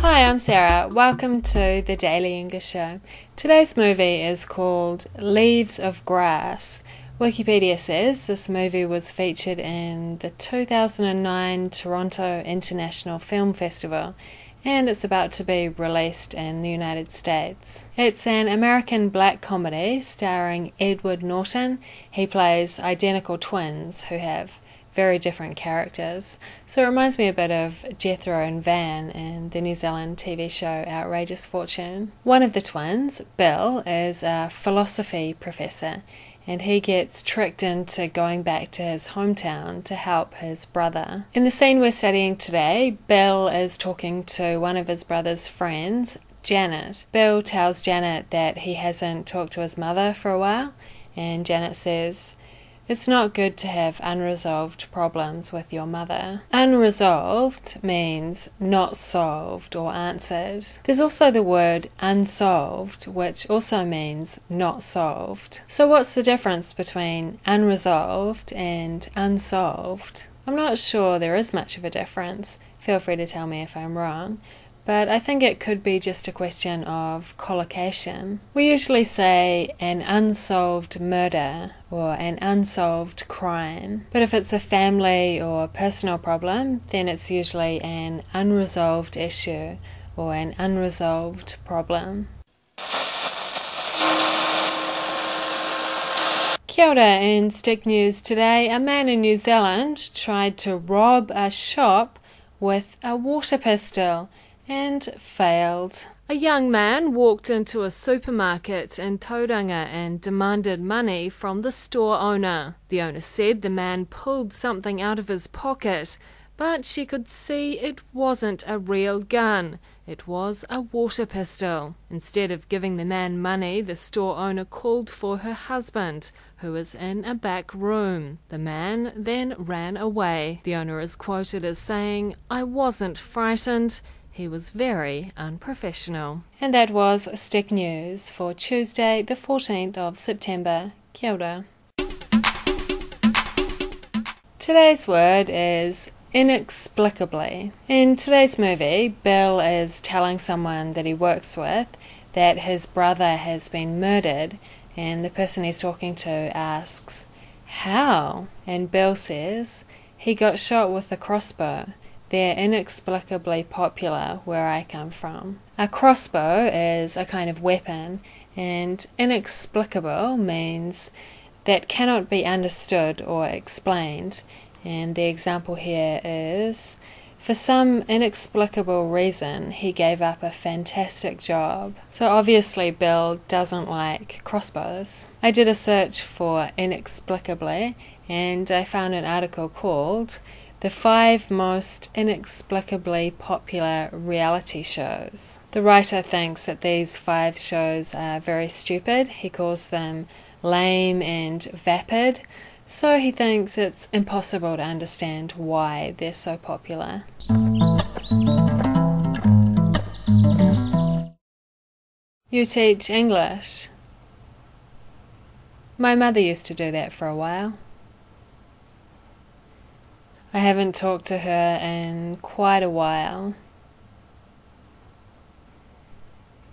Hi, I'm Sarah. Welcome to the Daily English Show. Today's movie is called Leaves of Grass. Wikipedia says this movie was featured in the 2009 Toronto International Film Festival and it's about to be released in the United States. It's an American black comedy starring Edward Norton. He plays identical twins who have very different characters. So it reminds me a bit of Jethro and Van in the New Zealand TV show Outrageous Fortune. One of the twins, Bill, is a philosophy professor and he gets tricked into going back to his hometown to help his brother. In the scene we're studying today, Bill is talking to one of his brother's friends, Janet. Bill tells Janet that he hasn't talked to his mother for a while, and Janet says, "It's not good to have unresolved problems with your mother." Unresolved means not solved or answered. There's also the word unsolved, which also means not solved. So what's the difference between unresolved and unsolved? I'm not sure there is much of a difference. Feel free to tell me if I'm wrong. But I think it could be just a question of collocation. We usually say an unsolved murder or an unsolved crime. But if it's a family or personal problem, then it's usually an unresolved issue or an unresolved problem. Kia ora, in Stick News today, a man in New Zealand tried to rob a shop with a water pistol and failed. A young man walked into a supermarket in Tauranga and demanded money from the store owner. The owner said the man pulled something out of his pocket, but she could see it wasn't a real gun. It was a water pistol. Instead of giving the man money, the store owner called for her husband, who was in a back room. The man then ran away. The owner is quoted as saying, "I wasn't frightened. He was very unprofessional." And that was Stick News for Tuesday, the 14th of September. Kia ora. Today's word is inexplicably. In today's movie, Bill is telling someone that he works with that his brother has been murdered, and the person he's talking to asks, "How?" And Bill says, "He got shot with a crossbow. They're inexplicably popular where I come from." A crossbow is a kind of weapon, and inexplicable means that cannot be understood or explained. And the example here is, for some inexplicable reason, he gave up a fantastic job. So obviously Bill doesn't like crossbows. I did a search for inexplicably, and I found an article called The 5 Most Inexplicably Popular Reality Shows. The writer thinks that these 5 shows are very stupid. He calls them lame and vapid. So he thinks it's impossible to understand why they're so popular. You teach English. My mother used to do that for a while. I haven't talked to her in quite a while.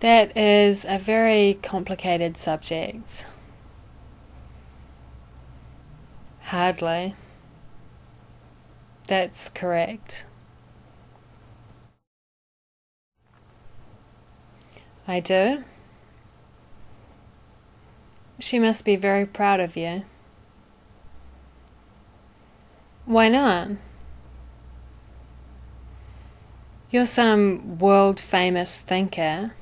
That is a very complicated subject. Hardly. That's correct. I do. She must be very proud of you. Why not? You're some world-famous thinker,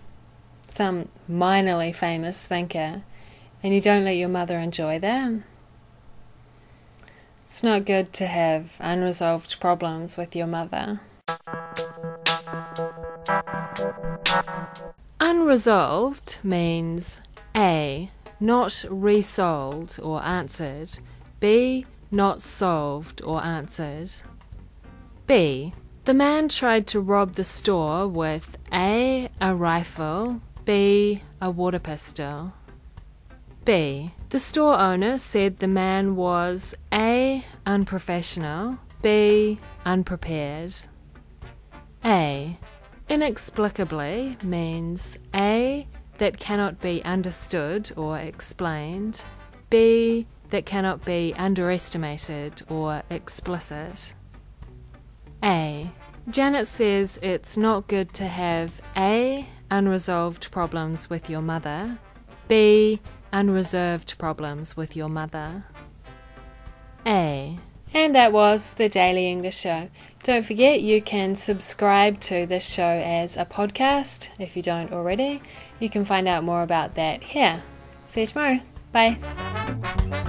some minorly famous thinker, and you don't let your mother enjoy that? It's not good to have unresolved problems with your mother. Unresolved means A. Not resolved or answered. B. Not solved or answered. B. The man tried to rob the store with A. A rifle, B. A water pistol. B. The store owner said the man was A. Unprofessional, B. Unprepared. A. Inexplicably means A, that cannot be understood or explained, B, that cannot be underestimated or explicit. A. Janet says it's not good to have A. unresolved problems with your mother, B. unreserved problems with your mother. A. And that was the Daily English Show. Don't forget you can subscribe to this show as a podcast if you don't already. You can find out more about that here. See you tomorrow. Bye.